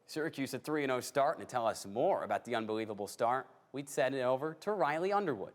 Syracuse a 3-0 start, and to tell us more about the unbelievable start, we'd send it over to Riley Underwood.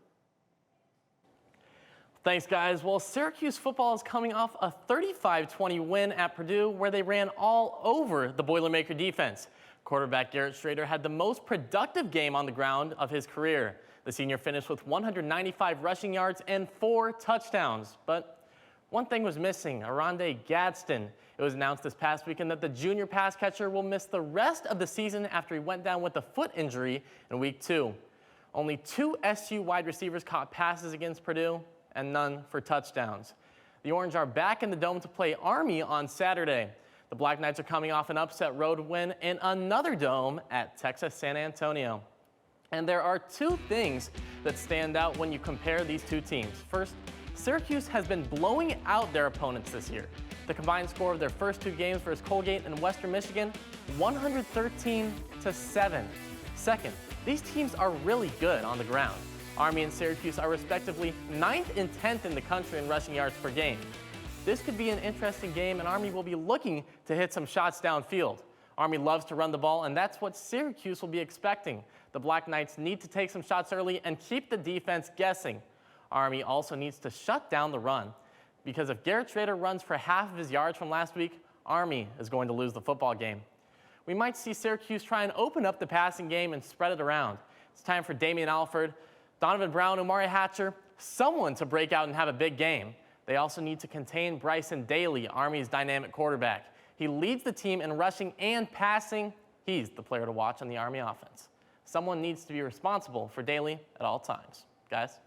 Thanks, guys. Well, Syracuse football is coming off a 35-20 win at Purdue where they ran all over the Boilermaker defense. Quarterback Garrett Schrader had the most productive game on the ground of his career. The senior finished with 195 rushing yards and 4 touchdowns. But one thing was missing, Arande Gadsden. It was announced this past weekend that the junior pass catcher will miss the rest of the season after he went down with a foot injury in week 2. Only 2 SU wide receivers caught passes against Purdue, and none for touchdowns. The Orange are back in the Dome to play Army on Saturday. The Black Knights are coming off an upset road win in another dome at Texas San Antonio. And there are 2 things that stand out when you compare these 2 teams. First, Syracuse has been blowing out their opponents this year. The combined score of their first 2 games versus Colgate and Western Michigan, 113-7. Second, these teams are really good on the ground. Army and Syracuse are respectively 9th and 10th in the country in rushing yards per game. This could be an interesting game, and Army will be looking to hit some shots downfield. Army loves to run the ball, and that's what Syracuse will be expecting. The Black Knights need to take some shots early and keep the defense guessing. Army also needs to shut down the run, because if Garrett Schrader runs for half of his yards from last week, Army is going to lose the football game. We might see Syracuse try and open up the passing game and spread it around. It's time for Damian Alford, Donovan Brown, Umari Hatcher, someone to break out and have a big game. They also need to contain Bryson Daly, Army's dynamic quarterback. He leads the team in rushing and passing. He's the player to watch on the Army offense. Someone needs to be responsible for Daly at all times. Guys?